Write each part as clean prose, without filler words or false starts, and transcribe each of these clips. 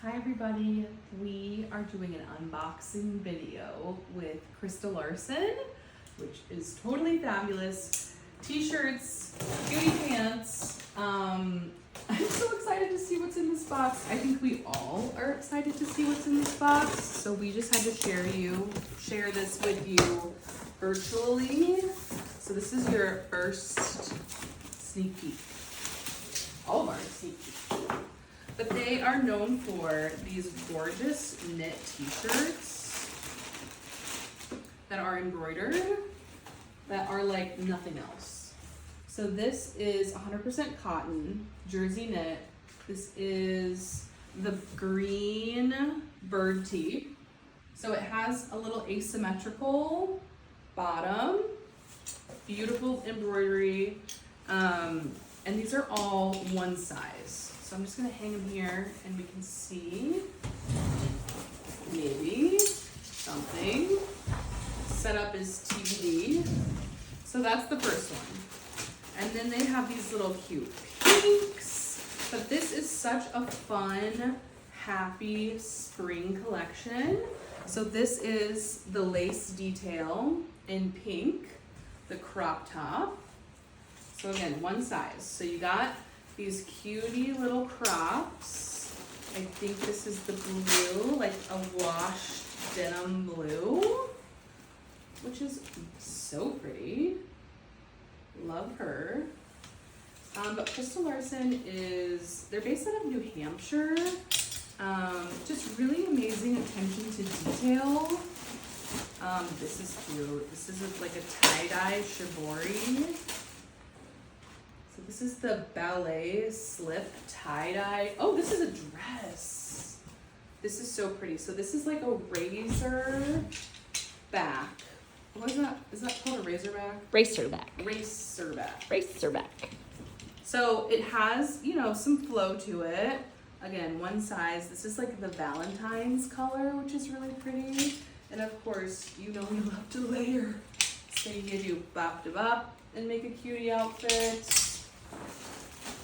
Hi everybody, we are doing an unboxing video with Krista Larson, which is totally fabulous. T-shirts, beauty pants. I'm so excited to see what's in this box. I think we all are excited to see what's in this box. So we just had to share this with you virtually. So this is your first sneak peek. All of our sneak peek. But they are known for these gorgeous knit t-shirts that are embroidered, that are like nothing else. So this is 100% cotton, jersey knit. This is the green bird tee. So it has a little asymmetrical bottom, beautiful embroidery, and these are all one size. So I'm just gonna hang them here and we can see maybe something. Setup is TBD. So that's the first one. And then they have these little cute pinks. But this is such a fun, happy spring collection. So this is the lace detail in pink, the crop top. So again, one size. So you got these cutie little crops. I think this is the blue, like a washed denim blue, which is so pretty. Love her. But Krista Larson they're based out of New Hampshire. Just really amazing attention to detail. This is cute. This is like a tie-dye shibori. So this is the ballet slip tie-dye. Oh, this is a dress. This is so pretty. So this is like a razor back. What is that? Is that called a razorback? Racerback. Racerback. Racerback. So it has, some flow to it. Again, one size. This is like the Valentine's color, which is really pretty. And of course, we love to layer. So you can do bop to bop and make a cutie outfit.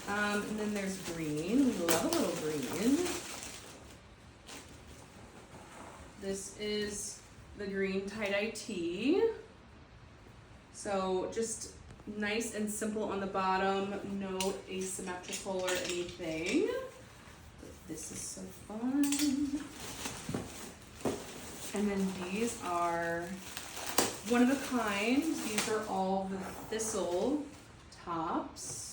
And then there's green. We love a little green. This is the green tie-dye tee. So just nice and simple on the bottom, no asymmetrical or anything. But this is so fun. And then these are one of a kind. These are all the thistle tops.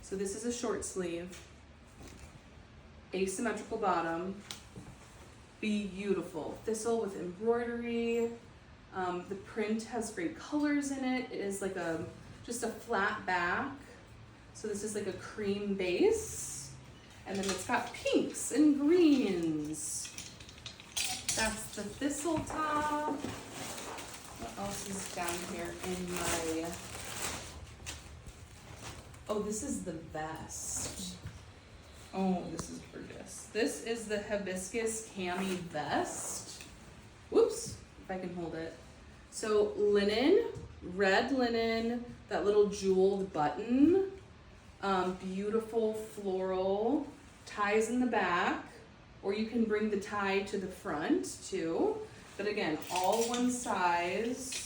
So this is a short sleeve, asymmetrical bottom, beautiful. Thistle with embroidery. The print has great colors in it. It is like just a flat back. So this is like a cream base. And then it's got pinks and greens. That's the thistle top. What else is down here in my... Oh, this is the vest. Oh, this is gorgeous. This is the hibiscus cami vest. Whoops, if I can hold it. So linen, red linen, that little jeweled button, beautiful floral, ties in the back, or you can bring the tie to the front too. But again, all one size.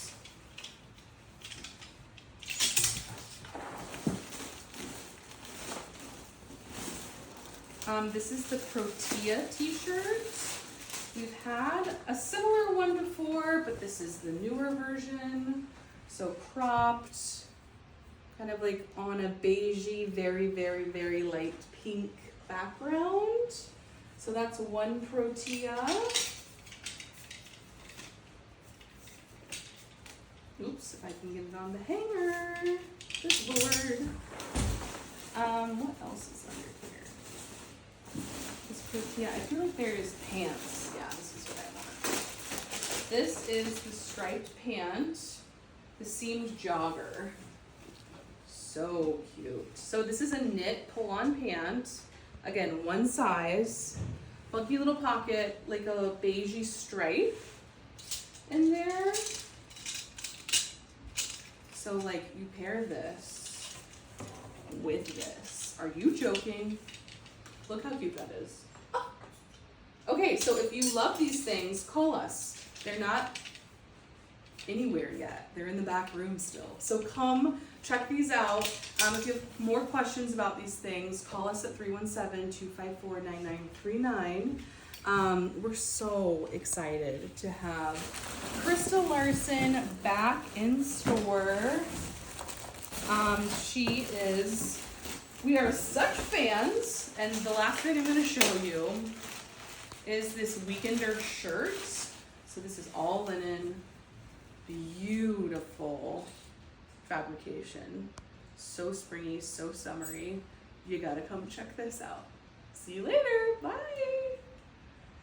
This is the Protea t-shirt. We've had a similar one before, but this is the newer version. So cropped, kind of like on a beigey, very, very, very light pink background. So that's one Protea. Oops, if I can get it on the hanger. Good Lord. What else is under here? This Protea, I feel like there's pants. Yeah, this is what I want. This is the striped pant, the seamed jogger. So cute. So this is a knit pull-on pant. Again, one size. Funky little pocket, like a beigey stripe in there. So like you pair this with this. Are you joking? Look how cute that is. Oh. Okay, so if you love these things, call us. They're not anywhere yet. They're in the back room still. So come check these out. If you have more questions about these things, call us at 317-254-9939. We're so excited to have Krista Larson back in store. We are such fans, and the last thing I'm going to show you is this Weekender shirt. So this is all linen, beautiful fabrication, so springy, so summery. You gotta come check this out. See you later, bye.